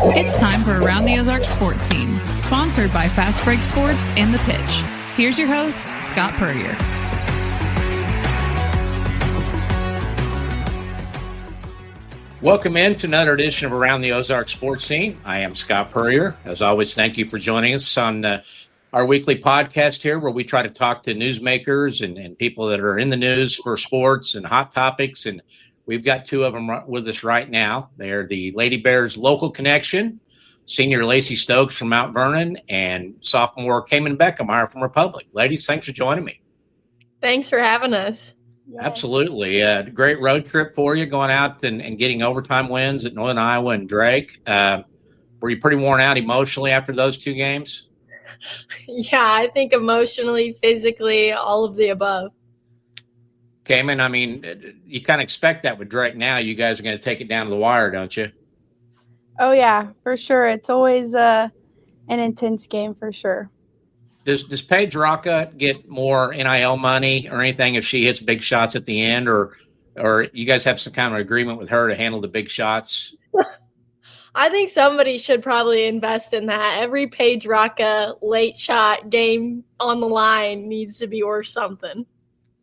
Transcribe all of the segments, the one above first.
It's time for Around the Ozarks Sports Scene, sponsored by Fast Break Sports and The Pitch. Here's your host, Scott Puryear. Welcome in to another edition of Around the Ozarks Sports Scene. I am Scott Puryear. As always, thank you for joining us on our weekly podcast here, where we try to talk to newsmakers and people that are in the news for sports and hot topics. And we've got two of them with us right now. They're the Lady Bears local connection, senior Lacy Stokes from Mount Vernon and sophomore Kaemyn Bekemeier from Republic. Ladies, thanks for joining me. Thanks for having us. Absolutely. Great road trip for you, going out and getting overtime wins at Northern Iowa and Drake. Were you pretty worn out emotionally after those two games? Yeah, I think emotionally, physically, all of the above. Kaemyn, I mean, you kind of expect that with Drake now. You guys are going to take it down to the wire, don't you? Oh, yeah, for sure. It's always an intense game for sure. Does Paige Rocca get more NIL money or anything if she hits big shots at the end, or you guys have some kind of agreement with her to handle the big shots? I think somebody should probably invest in that. Every Paige Rocca late shot game on the line needs to be worth something.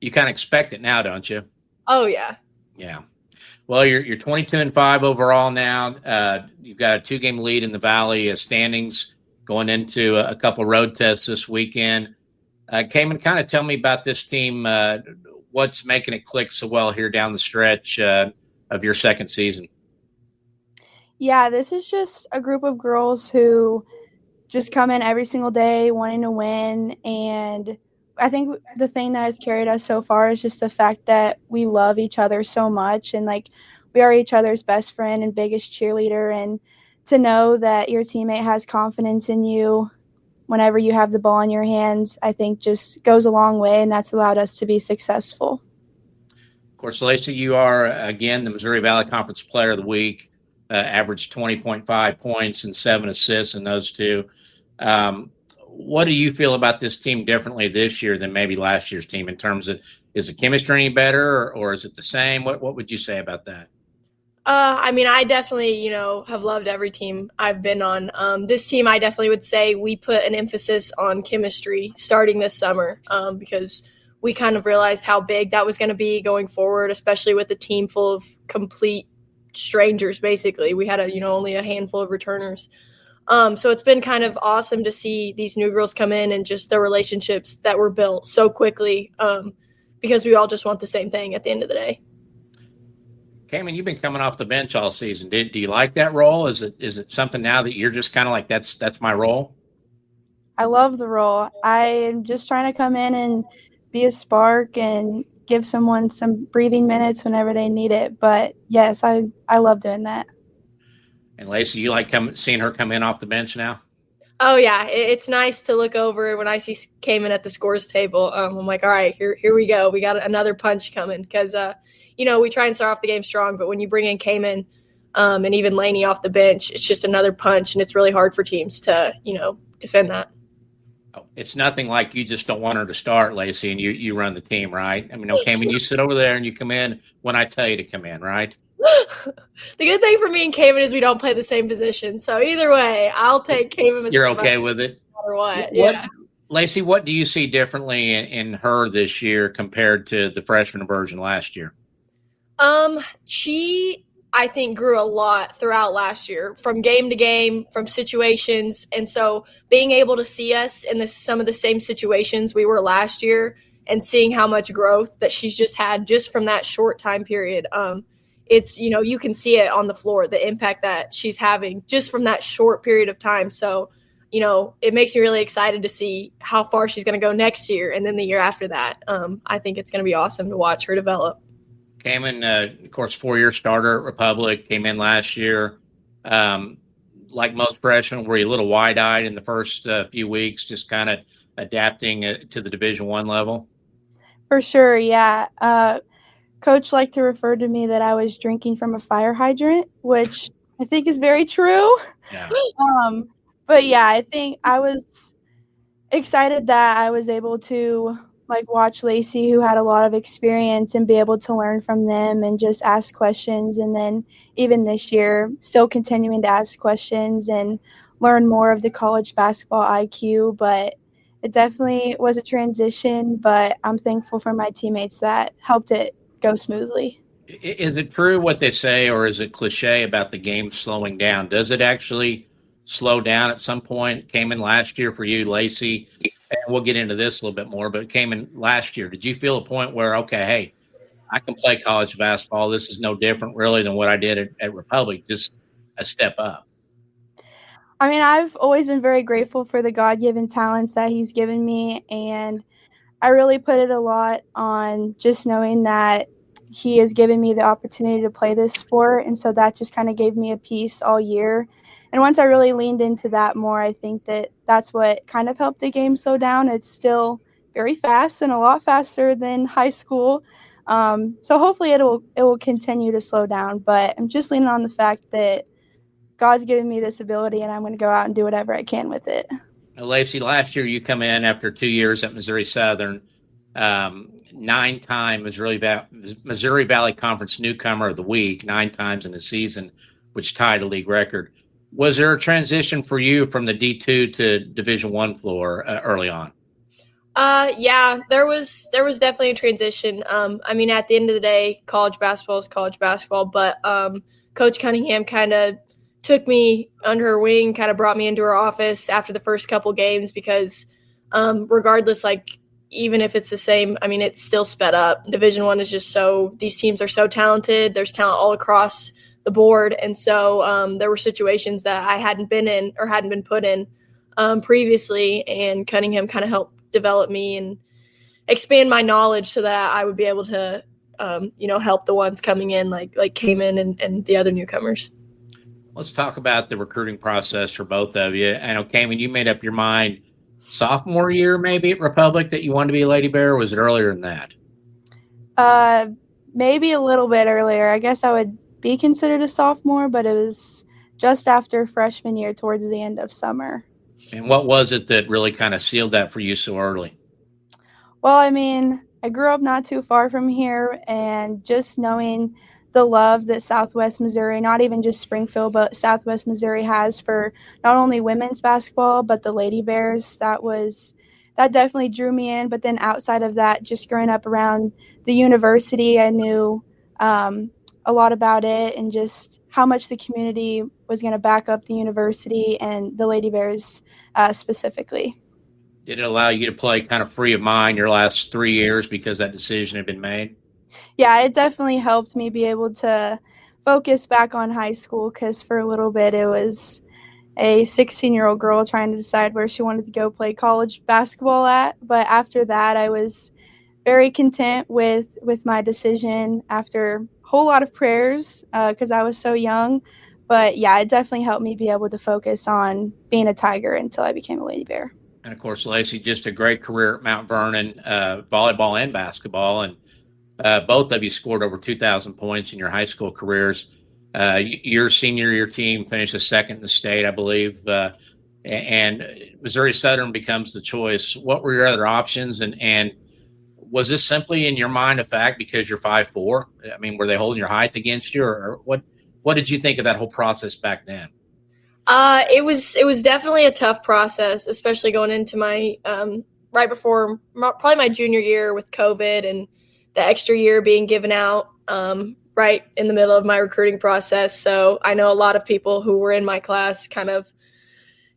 You kind of expect it now, don't you? Oh, yeah. Yeah. Well, you're 22-5 overall now. You've got a 2-game lead in the Valley standings going into a couple road tests this weekend. Kaemyn, kind of tell me about this team. What's making it click so well here down the stretch of your second season? Yeah, this is just a group of girls who just come in every single day wanting to win. And I think the thing that has carried us so far is just the fact that we love each other so much. And, we are each other's best friend and biggest cheerleader. And to know that your teammate has confidence in you whenever you have the ball in your hands, I think just goes a long way. And that's allowed us to be successful. Of course, Lacy, you are, again, the Missouri Valley Conference Player of the Week. Averaged 20.5 points and 7 assists in those two. What do you feel about this team differently this year than maybe last year's team in terms of, is the chemistry any better or is it the same? What would you say about that? I mean, I definitely, have loved every team I've been on. This team, I definitely would say we put an emphasis on chemistry starting this summer because we kind of realized how big that was going to be going forward, especially with a team full of complete strangers. Basically, we had only a handful of returners, so it's been kind of awesome to see these new girls come in and just the relationships that were built so quickly, because we all just want the same thing at the end of the day. Kaemyn, you've been coming off the bench all season. Do you like that role? Is it something now that you're just kind of like, that's my role? I love the role. I am just trying to come in and be a spark and give someone some breathing minutes whenever they need it. But yes, I love doing that. And Lacy, you like seeing her come in off the bench now? Oh yeah, it's nice to look over when I see Kaemyn at the scores table. I'm like, all right, here we go. We got another punch coming because we try and start off the game strong, but when you bring in Kaemyn and even Laney off the bench, it's just another punch, and it's really hard for teams to defend that. It's nothing like you just don't want her to start, Lacy, and you run the team, right? I mean, okay, when you sit over there and you come in when I tell you to come in, right? The good thing for me and Kaemyn is we don't play the same position. So either way, I'll take Kaemyn. You're okay with it? No matter what. Yeah. Lacy, what do you see differently in her this year compared to the freshman version last year? She, I think, grew a lot throughout last year, from game to game, from situations. And so being able to see us in some of the same situations we were last year and seeing how much growth that she's just had just from that short time period, it's, you can see it on the floor, the impact that she's having just from that short period of time. So, it makes me really excited to see how far she's going to go next year and then the year after that. I think it's going to be awesome to watch her develop. Kaemyn, of course, 4-year starter at Republic, came in last year. Like most freshmen, were you a little wide-eyed in the first few weeks, just kind of adapting to the Division I level? For sure, yeah. Coach liked to refer to me that I was drinking from a fire hydrant, which I think is very true. Yeah. But, yeah, I think I was excited that I was able to watch Lacy, who had a lot of experience, and be able to learn from them and just ask questions. And then even this year, still continuing to ask questions and learn more of the college basketball IQ. But it definitely was a transition, but I'm thankful for my teammates that helped it go smoothly. Is it true what they say, or is it cliche about the game slowing down? Does it actually slow down at some point? Came in last year for you, Lacy, and we'll get into this a little bit more, but it came in last year. Did you feel a point where, okay, hey, I can play college basketball. This is no different really than what I did at Republic, just a step up? I mean, I've always been very grateful for the God-given talents that he's given me, and I really put it a lot on just knowing that he has given me the opportunity to play this sport, and so that just kind of gave me a piece all year. And once I really leaned into that more, I think that that's what kind of helped the game slow down. It's still very fast and a lot faster than high school, so hopefully it will continue to slow down. But I'm just leaning on the fact that God's given me this ability, and I'm going to go out and do whatever I can with it. Now, Lacy, last year you come in after 2 years at Missouri Southern, 9-time Missouri Valley Conference Newcomer of the Week, 9 times in a season, which tied a league record. Was there a transition for you from the D2 to Division I floor early on? Yeah, there was definitely a transition. I mean, at the end of the day, college basketball is college basketball, but Coach Cunningham kind of took me under her wing, kind of brought me into her office after the first couple games because regardless, like, even if it's the same, I mean, it's still sped up. Division I is just these teams are so talented. There's talent all across the board. And so there were situations that I hadn't been in or hadn't been put in previously, and Cunningham kind of helped develop me and expand my knowledge so that I would be able to, help the ones coming in like Kaemyn and the other newcomers. Let's talk about the recruiting process for both of you. I know, Kaemyn, you made up your mind sophomore year maybe at Republic that you wanted to be a Lady Bear, or was it earlier than that? Maybe a little bit earlier. I guess I would be considered a sophomore, but it was just after freshman year towards the end of summer. And what was it that really kind of sealed that for you so early? Well, I mean, I grew up not too far from here, and just knowing the love that Southwest Missouri, not even just Springfield, but Southwest Missouri has for not only women's basketball, but the Lady Bears, that definitely drew me in. But then outside of that, just growing up around the university, I knew a lot about it and just how much the community was going to back up the university and the Lady Bears specifically. Did it allow you to play kind of free of mind your last 3 years because that decision had been made? Yeah, it definitely helped me be able to focus back on high school, because for a little bit it was a 16-year-old girl trying to decide where she wanted to go play college basketball at. But after that, I was very content with my decision after a whole lot of prayers because I was so young. But yeah, it definitely helped me be able to focus on being a Tiger until I became a Lady Bear. And of course, Lacy, just a great career at Mount Vernon, volleyball and basketball. And both of you scored over 2,000 points in your high school careers. Your senior year team finished second in the state, I believe. And Missouri Southern becomes the choice. What were your other options? And was this simply in your mind a fact because you're 5'4"? I mean, were they holding your height against you, or what did you think of that whole process back then? It was definitely a tough process, especially going into my right before probably my junior year with COVID and the extra year being given out right in the middle of my recruiting process. So I know a lot of people who were in my class kind of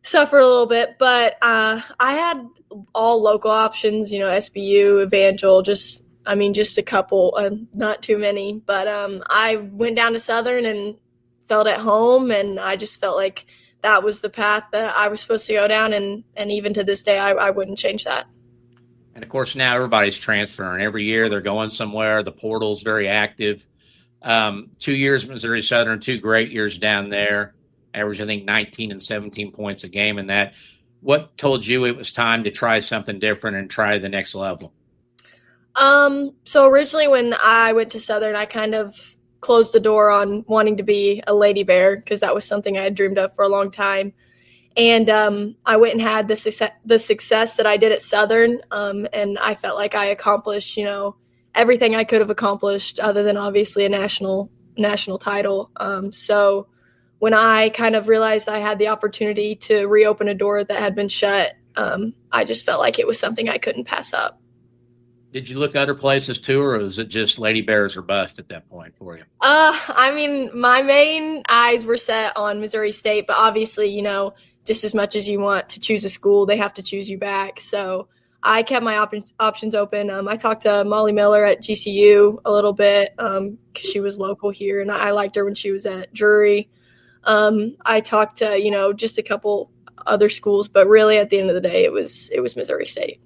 suffered a little bit, but I had all local options, SBU, Evangel, just a couple, not too many. But I went down to Southern and felt at home, and I just felt like that was the path that I was supposed to go down, and even to this day, I wouldn't change that. And, of course, now everybody's transferring. Every year they're going somewhere. The portal's very active. 2 years at Missouri Southern, 2 great years down there, average, I think, 19 and 17 points a game in that. What told you it was time to try something different and try the next level? So originally when I went to Southern, I kind of closed the door on wanting to be a Lady Bear because that was something I had dreamed of for a long time. And I went and had the success that I did at Southern, and I felt like I accomplished, everything I could have accomplished other than obviously a national title. So when I kind of realized I had the opportunity to reopen a door that had been shut, I just felt like it was something I couldn't pass up. Did you look other places too, or was it just Lady Bears or bust at that point for you? I mean, my main eyes were set on Missouri State, but obviously, just as much as you want to choose a school, they have to choose you back. So I kept my options open. I talked to Molly Miller at GCU a little bit because she was local here, and I liked her when she was at Drury. I talked to, just a couple other schools, but really at the end of the day, it was Missouri State.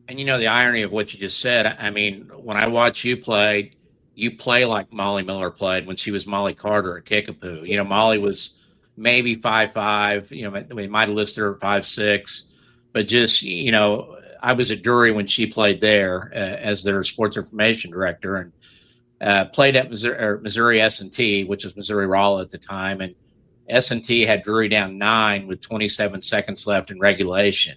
And the irony of what you just said, I mean, when I watch you play like Molly Miller played when she was Molly Carter at Kickapoo. Molly was maybe 5'5", we might have listed her at 5'6", but just, I was at Drury when she played there as their sports information director, and played at Missouri S&T, which was Missouri Rolla at the time. And S&T had Drury down 9 with 27 seconds left in regulation.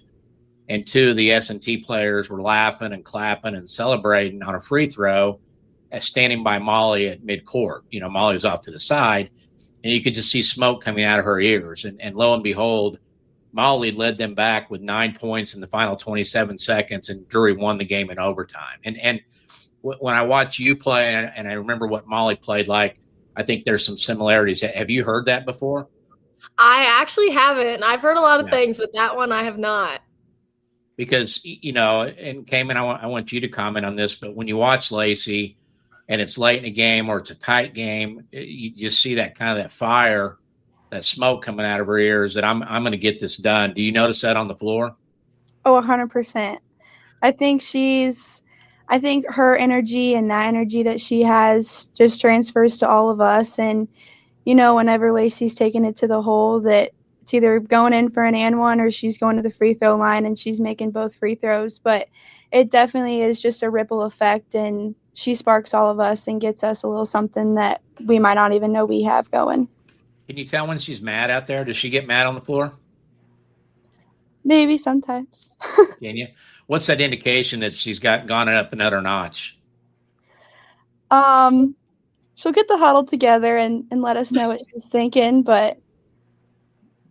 And 2 of the S&T players were laughing and clapping and celebrating on a free throw as standing by Molly at midcourt. Molly was off to the side, and you could just see smoke coming out of her ears. And lo and behold, Molly led them back with 9 points in the final 27 seconds, and Drury won the game in overtime. And when I watch you play, and I remember what Molly played like, I think there's some similarities. Have you heard that before? I actually haven't. I've heard a lot of things, but that one I have not. Because, and Kaemyn, I want you to comment on this, but when you watch Lacy and it's late in a game or it's a tight game, you just see that kind of that fire, that smoke coming out of her ears that I'm going to get this done. Do you notice that on the floor? Oh, 100%. I think her energy and that energy that she has just transfers to all of us. And, whenever Lacy's taking it to the hole, that it's either going in for an and one or she's going to the free throw line and she's making both free throws. But it definitely is just a ripple effect, and she sparks all of us and gets us a little something that we might not even know we have going. Can you tell when she's mad out there? Does she get mad on the floor? Maybe sometimes. Can you? What's that indication that she's gone up another notch? She'll get the huddle together and let us know what she's thinking, but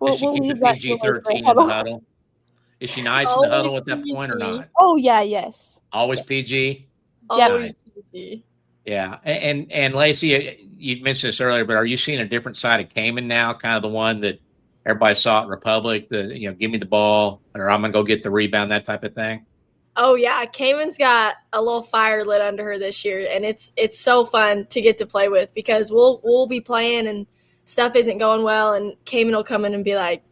Does she keep the PG-13 in the huddle? Is she nice in the huddle at that point or not? Oh, yeah, yes. Always PG? Always PG. Yeah. And Lacy, you mentioned this earlier, but are you seeing a different side of Kaemyn now, kind of the one that everybody saw at Republic, give me the ball, or I'm going to go get the rebound, that type of thing? Oh, yeah. Kaemyn's got a little fire lit under her this year, and it's so fun to get to play with because we'll be playing and stuff isn't going well, and Kaemyn will come in and be like,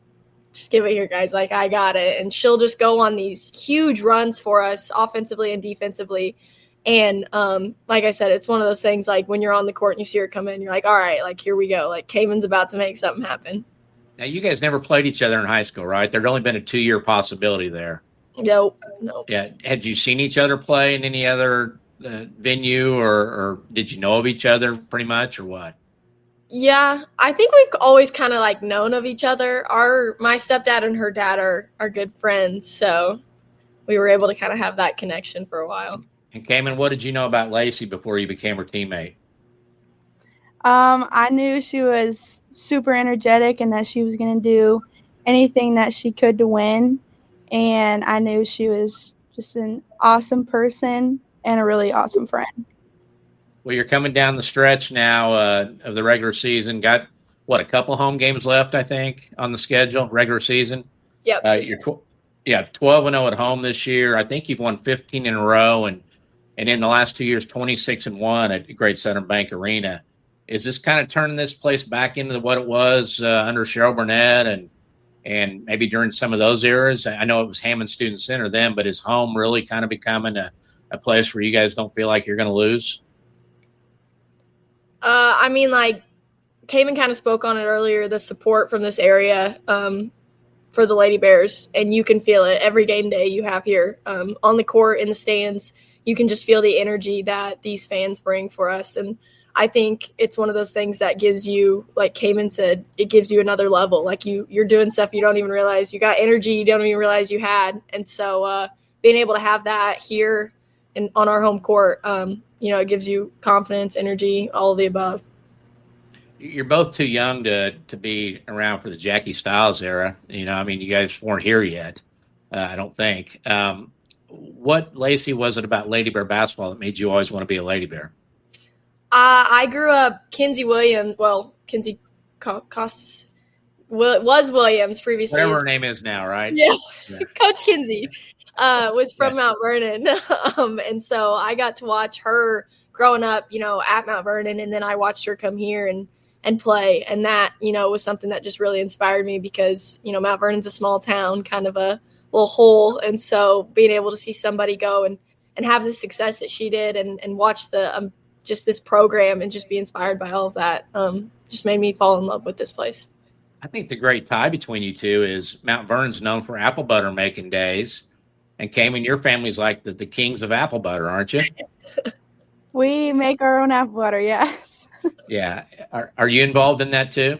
just give it here, guys. Like, I got it. And she'll just go on these huge runs for us offensively and defensively. And like I said, it's one of those things like when you're on the court and you see her come in, you're like, all right, like, here we go. Like, Kaemyn's about to make something happen. Now, you guys never played each other in high school, right? There'd only been a 2-year possibility there. Nope. Yeah. Had you seen each other play in any other venue, or did you know of each other pretty much, or what? Yeah, I think we've always kind of like known of each other. My stepdad and her dad are good friends, so we were able to kind of have that connection for a while. And Kaemyn, what did you know about Lacy before you became her teammate? I knew she was super energetic and that she was going to do anything that she could to win. And I knew she was just an awesome person and a really awesome friend. Well, you're coming down the stretch now of the regular season. Got, a couple home games left, I think, on the schedule, regular season? Yep. You're 12-0 at home this year. I think you've won 15 in a row, and in the last 2 years, 26-1 at Great Southern Bank Arena. Is this kind of turning this place back into what it was under Cheryl Burnett and maybe during some of those eras? I know it was Hammond Student Center then, but is home really kind of becoming a place where you guys don't feel like you're going to lose? I mean, like, Kaemyn kind of spoke on it earlier, the support from this area for the Lady Bears, and you can feel it every game day you have here on the court, in the stands. You can just feel the energy that these fans bring for us. And I think it's one of those things that gives you, like Kaemyn said, it gives you another level. Like you're doing stuff you don't even realize. You got energy you don't even realize you had. And so being able to have that here and on our home court, it gives you confidence, energy, all of the above. You're both too young to be around for the Jackie Stiles era. You guys weren't here yet, I don't think. What, Lacy, was it about Lady Bear basketball that made you always want to be a Lady Bear? I grew up Kinsey Costas. Well, it was Williams previously. Whatever her name is now, right? Yeah. Coach Kinsey was from Mount Vernon. And so I got to watch her growing up, at Mount Vernon, and then I watched her come here and play. And that, was something that just really inspired me because, Mount Vernon's a small town, kind of a little hole. And so being able to see somebody go and have the success that she did and watch the just this program and just be inspired by all of that just made me fall in love with this place. I think the great tie between you two is Mount Vernon's known for apple butter making days. And Kaemyn, your family's like the kings of apple butter, aren't you? We make our own apple butter, yes. Yeah. Are you involved in that too?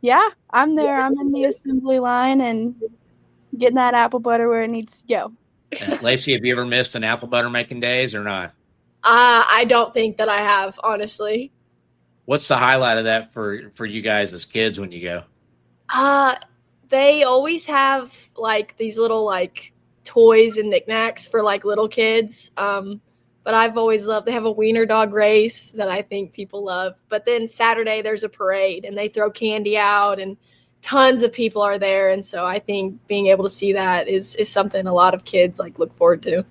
Yeah, I'm there. I'm in the assembly line and getting that apple butter where it needs to go. Lacy, have you ever missed an apple butter making days or not? I don't think that I have, honestly. What's the highlight of that for you guys as kids when you go? They always have like these little like toys and knickknacks for like little kids. But I've always loved, they have a wiener dog race that I think people love. But then Saturday there's a parade and they throw candy out and tons of people are there. And so I think being able to see that is something a lot of kids like look forward to.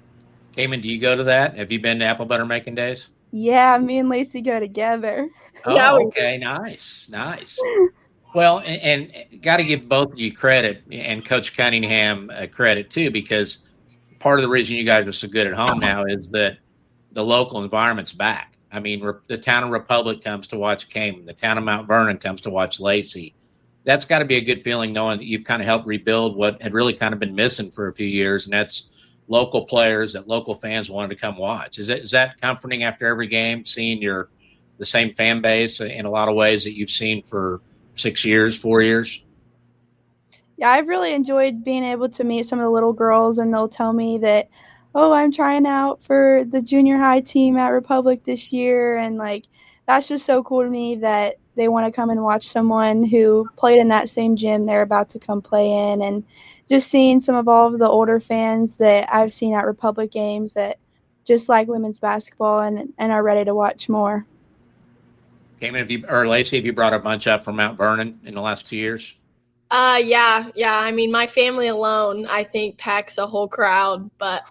Kaemyn, do you go to that? Have you been to apple butter making days? Yeah, me and Lacy go together. Oh, okay. Nice. Well, and got to give both of you credit and Coach Cunningham credit too, because part of the reason you guys are so good at home now is that the local environment's back. I mean, the town of Republic comes to watch Kaemyn. The town of Mount Vernon comes to watch Lacy. That's got to be a good feeling knowing that you've kind of helped rebuild what had really kind of been missing for a few years, and that's local players that local fans wanted to come watch. Is that comforting after every game, seeing the same fan base in a lot of ways that you've seen for 4 years? Yeah, I've really enjoyed being able to meet some of the little girls, and they'll tell me that, oh, I'm trying out for the junior high team at Republic this year. And like, that's just so cool to me that they want to come and watch someone who played in that same gym they're about to come play in. And just seeing some of all of the older fans that I've seen at Republic games that just like women's basketball and are ready to watch more. Kaemyn, Lacy, have you brought a bunch up from Mount Vernon in the last 2 years? Yeah. I mean, my family alone, I think, packs a whole crowd. But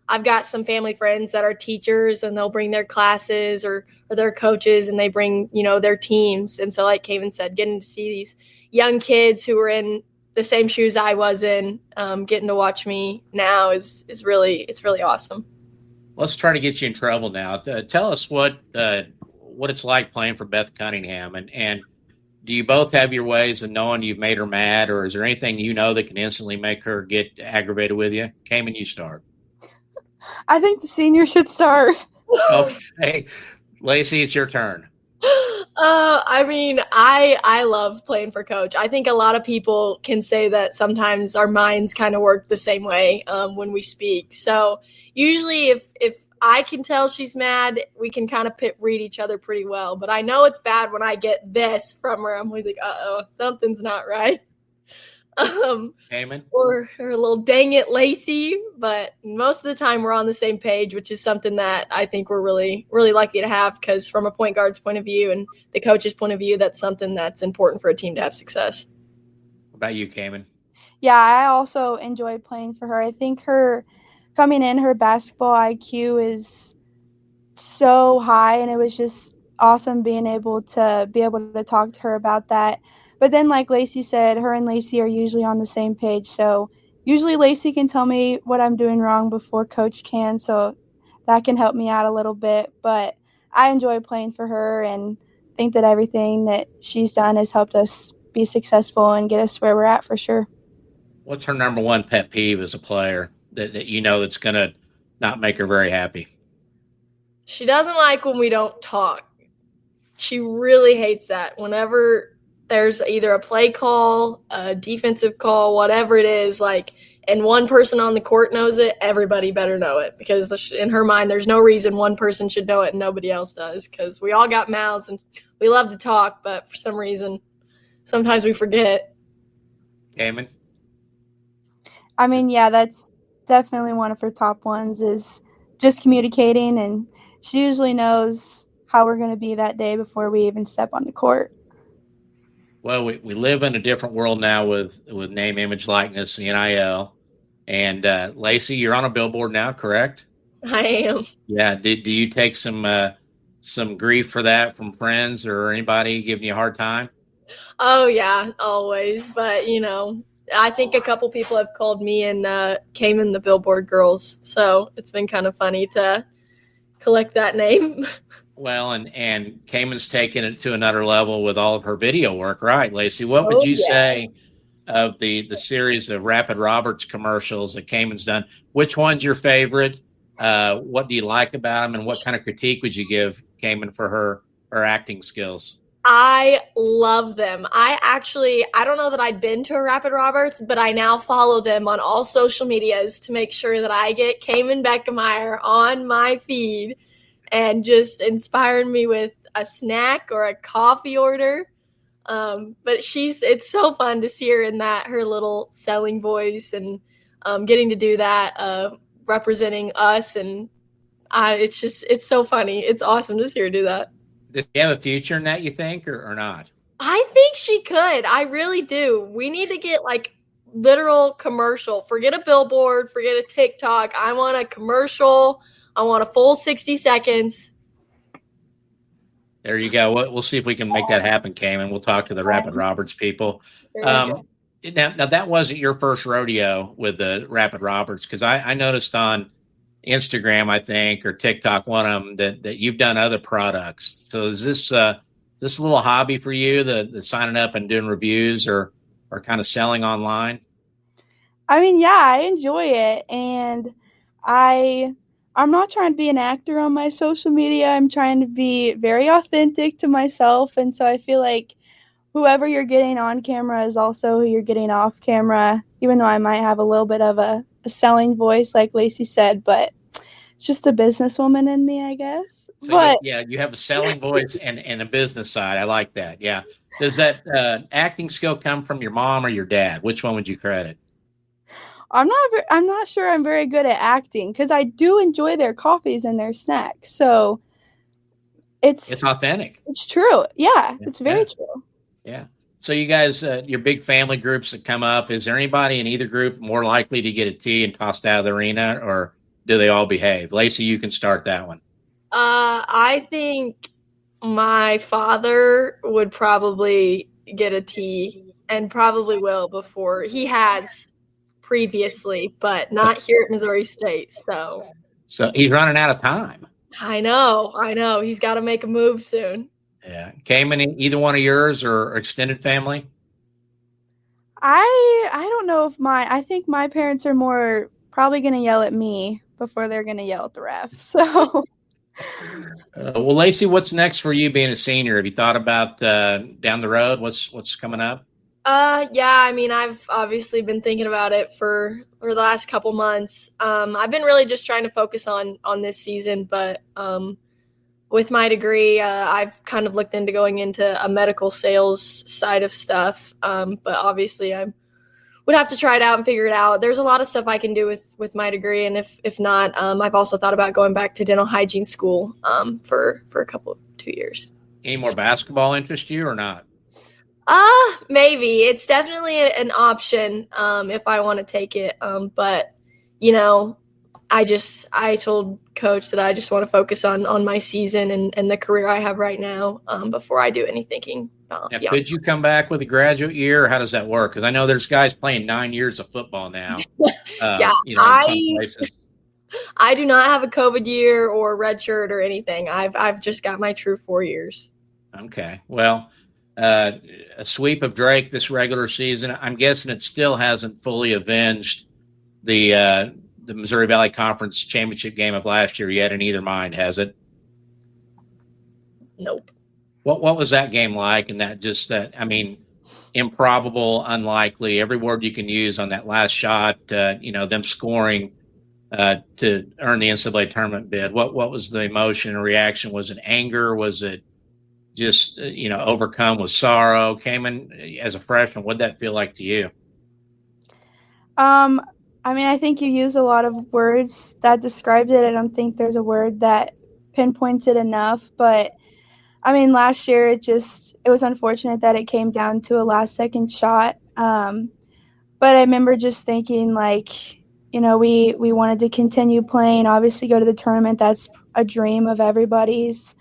I've got some family friends that are teachers, and they'll bring their classes or their coaches, and they bring, their teams. And so, like Kaemyn said, getting to see these young kids who were in the same shoes I was in, getting to watch me now is really awesome. Let's try to get you in trouble now. Tell us what it's like playing for Beth Cunningham, and do you both have your ways of knowing you've made her mad, or is there anything that can instantly make her get aggravated with you? Kaemyn, you start. I think the senior should start. Okay. Lacy, it's your turn. I mean, I love playing for Coach. I think a lot of people can say that sometimes our minds kind of work the same way when we speak. So usually if I can tell she's mad, we can kind of read each other pretty well. But I know it's bad when I get this from her. I'm always like, uh-oh, something's not right. Kaemyn? Or a little dang it, Lacy. But most of the time we're on the same page, which is something that I think we're really, really lucky to have, because from a point guard's point of view and the coach's point of view, that's something that's important for a team to have success. What about you, Kaemyn? Yeah, I also enjoy playing for her. I think her coming in, her basketball IQ is so high, and it was just awesome being able to talk to her about that. But then, like Lacy said, her and Lacy are usually on the same page. So usually Lacy can tell me what I'm doing wrong before Coach can. So that can help me out a little bit. But I enjoy playing for her and think that everything that she's done has helped us be successful and get us where we're at for sure. What's her number one pet peeve as a player that that's going to not make her very happy? She doesn't like when we don't talk. She really hates that. Whenever there's either a play call, a defensive call, whatever it is, like, and one person on the court knows it, everybody better know it, because in her mind, there's no reason one person should know it and nobody else does, because we all got mouths and we love to talk, but for some reason, sometimes we forget. Kaemyn? I mean, yeah, that's definitely one of her top ones, is just communicating, and she usually knows how we're going to be that day before we even step on the court. Well, we live in a different world now with name, image, likeness, the NIL. And Lacy, you're on a billboard now, correct? I am. Yeah. Do you take some grief for that from friends or anybody giving you a hard time? Oh, yeah, always. But, I think a couple people have called me and Kaemyn the Billboard Girls. So it's been kind of funny to collect that name. Well, and Kaemyn's taken it to another level with all of her video work, right, Lacy? What would you say of the series of Rapid Roberts commercials that Kaemyn's done? Which one's your favorite? What do you like about them, and what kind of critique would you give Kaemyn for her acting skills? I love them. I don't know that I'd been to a Rapid Roberts, but I now follow them on all social medias to make sure that I get Kaemyn Bekemeier on my feed and just inspiring me with a snack or a coffee order. But it's so fun to see her in her little selling voice, and getting to do that, representing us. And it's so funny. It's awesome to see her do that. Does she have a future in that, you think, or not? I think she could. I really do. We need to get literal commercial. Forget a billboard, forget a TikTok. I want a commercial. I want a full 60 seconds. There you go. We'll see if we can make that happen, Kaemyn. We'll talk to the Rapid Roberts people. Now, that wasn't your first rodeo with the Rapid Roberts, because I noticed on Instagram, I think, or TikTok, one of them, that you've done other products. So is this a little hobby for you, the signing up and doing reviews or kind of selling online? I mean, yeah, I enjoy it, and I'm not trying to be an actor on my social media. I'm trying to be very authentic to myself, and so I feel like whoever you're getting on camera is also who you're getting off camera, even though I might have a little bit of a selling voice, like Lacy said, but it's just a businesswoman in me, I guess. So you have a selling voice and a business side. I like that. Yeah. Does that acting skill come from your mom or your dad? Which one would you credit? I'm not sure I'm very good at acting, because I do enjoy their coffees and their snacks. So it's authentic. It's true. Yeah, it's very true. Yeah. So you guys, your big family groups that come up, is there anybody in either group more likely to get a tee and tossed out of the arena, or do they all behave? Lacy, you can start that one. I think my father would probably get a tee, and probably will before he has previously, but not here at Missouri State. So he's running out of time. I know. He's got to make a move soon. Yeah. Kaemyn, either one of yours or extended family? I don't know if I think my parents are more probably going to yell at me before they're going to yell at the ref. So, well, Lacy, what's next for you being a senior? Have you thought about down the road? What's coming up? Yeah, I mean, I've obviously been thinking about it for the last couple months. I've been really just trying to focus on this season, but with my degree, I've kind of looked into going into a medical sales side of stuff. But obviously I would have to try it out and figure it out. There's a lot of stuff I can do with my degree. And if not, I've also thought about going back to dental hygiene school for a 2 years. Any more basketball interest you or not? Maybe. It's definitely an option if I want to take it. But, I told coach that I just want to focus on my season and the career I have right now before I do any thinking. Now, could you come back with a graduate year, or how does that work? Because I know there's guys playing 9 years of football now. Yeah, in some places. I do not have a COVID year or red shirt or anything. I've just got my true 4 years. Okay. Well, a sweep of Drake this regular season, I'm guessing it still hasn't fully avenged the Missouri Valley Conference championship game of last year yet in either mind, has it? Nope. What was that game like? And I mean, improbable, unlikely, every word you can use on that last shot, them scoring to earn the NCAA tournament bid. What was the emotion and reaction? Was it anger? Was it just, overcome with sorrow? Kaemyn, as a freshman, what'd that feel like to you? I mean, I think you use a lot of words that described it. I don't think there's a word that pinpoints it enough, but I mean, last year it was unfortunate that it came down to a last second shot. But I remember just thinking we wanted to continue playing, obviously go to the tournament. That's a dream of everybody's.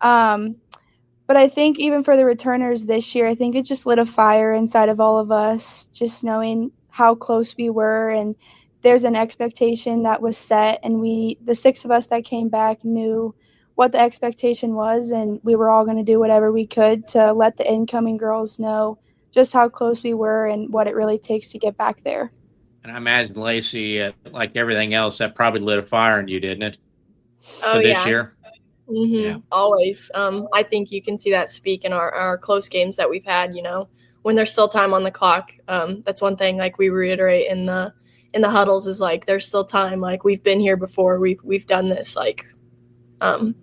But I think even for the returners this year, I think it just lit a fire inside of all of us, just knowing how close we were, and there's an expectation that was set, and the 6 of us that came back knew what the expectation was, and we were all going to do whatever we could to let the incoming girls know just how close we were and what it really takes to get back there. And I imagine, Lacy, like everything else, that probably lit a fire in you, didn't it? For this year? Mm-hmm. Yeah. Always. I think you can see that speak in our close games that we've had, when there's still time on the clock. That's one thing, like, we reiterate in the huddles, is like, there's still time. Like, we've been here before. We've done this, like, What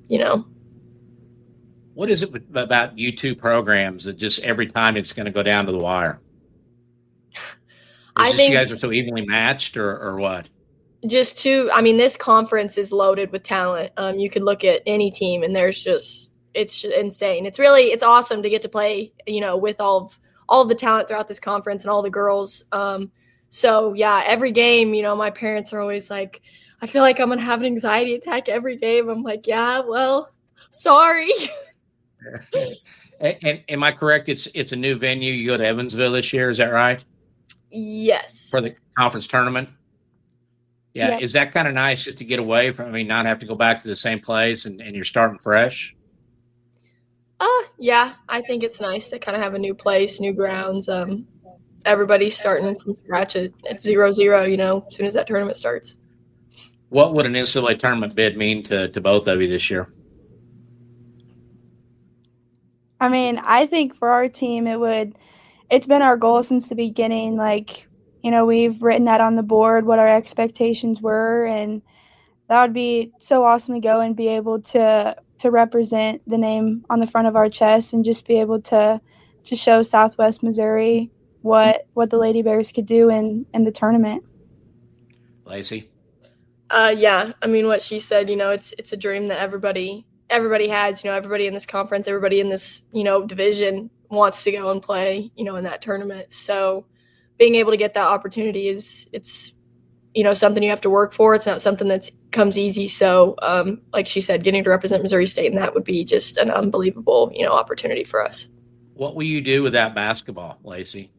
is it about you two programs that just every time it's going to go down to the wire? I think you guys are so evenly matched, or what? Just this conference is loaded with talent. You could look at any team, and it's just insane. It's awesome to get to play, with all of the talent throughout this conference and all the girls. So yeah, every game, my parents are always like, I feel like I'm going to have an anxiety attack every game. I'm like, yeah, well, sorry. And am I correct? It's a new venue. You go to Evansville this year. Is that right? Yes. For the conference tournament. Yeah. Yep. Is that kind of nice just to get away from, not have to go back to the same place and you're starting fresh? Yeah, I think it's nice to kind of have a new place, new grounds. Everybody's starting from scratch at 0-0, as soon as that tournament starts. What would an NCAA tournament bid mean to both of you this year? I mean, I think for our team, it's been our goal since the beginning. Like, we've written that on the board, what our expectations were, and that would be so awesome to go and be able to represent the name on the front of our chest and just be able to show Southwest Missouri what the Lady Bears could do in the tournament. Lacy? Yeah, what she said, it's a dream that everybody has, everybody in this conference, everybody in this, division wants to go and play, in that tournament. So being able to get that opportunity it's something you have to work for. It's not something that comes easy. So like she said, getting to represent Missouri State, and that would be just an unbelievable, opportunity for us. What will you do without basketball, Lacy?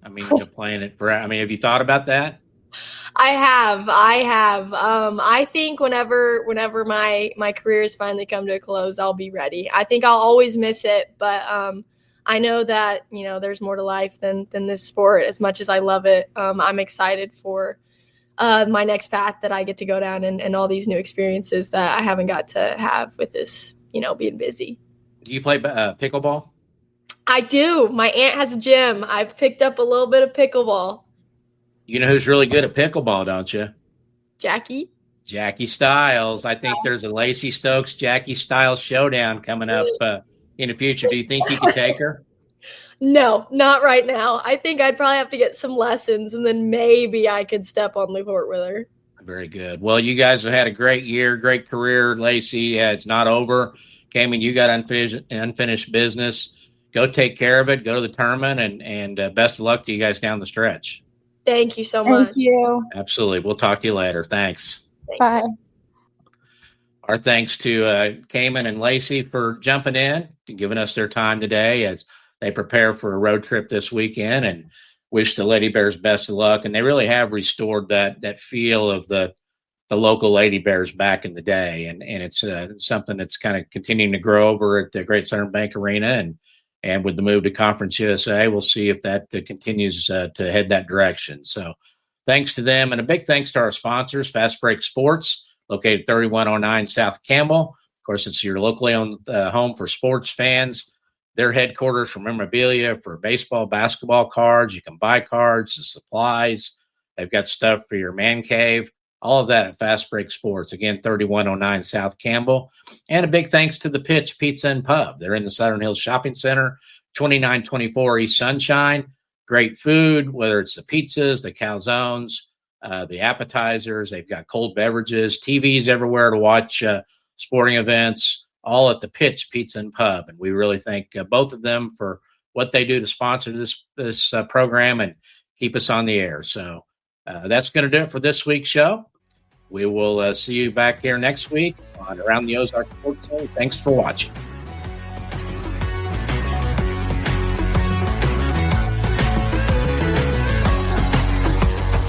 Playing it for, have you thought about that? I have. I think whenever my career has finally come to a close, I'll be ready. I think I'll always miss it, but I know that, there's more to life than this sport. As much as I love it, I'm excited for my next path that I get to go down and all these new experiences that I haven't got to have with this, being busy. Do you play pickleball? I do. My aunt has a gym. I've picked up a little bit of pickleball. You know who's really good at pickleball, don't you? Jackie Stiles. I think there's a Lacy Stokes, Jackie Stiles showdown coming up in the future. Do you think you can take her? No, not right now. I think I'd probably have to get some lessons, and then maybe I could step on the court with her. Very good. Well, you guys have had a great year, great career. Lacy, it's not over. Kaemyn, you got unfinished business. Go take care of it. Go to the tournament, and best of luck to you guys down the stretch. Thank you so much. Thank you. Absolutely. We'll talk to you later. Thanks. Bye. Our thanks to Kaemyn and Lacy for jumping in and giving us their time today as they prepare for a road trip this weekend, and wish the Lady Bears best of luck. And they really have restored that feel of the local Lady Bears back in the day. And it's something that's kind of continuing to grow over at the Great Southern Bank Arena. And with the move to Conference USA, we'll see if that continues to head that direction. So thanks to them. And a big thanks to our sponsors, Fast Break Sports, located 3109 South Campbell. Of course, it's your locally owned home for sports fans. their headquarters for memorabilia, for baseball, basketball cards. You can buy cards, the supplies. They've got stuff for your man cave. All of that at Fast Break Sports. Again, 3109 South Campbell. And a big thanks to the Pitch Pizza and Pub. They're in the Southern Hills Shopping Center, 2924 East Sunshine. Great food, whether it's the pizzas, the calzones, the appetizers. They've got cold beverages, TVs everywhere to watch sporting events, all at the Pitch Pizza and Pub. And we really thank both of them for what they do to sponsor this program and keep us on the air. So that's going to do it for this week's show. We will see you back here next week on Around the Ozarks Sports Zone. Thanks for watching.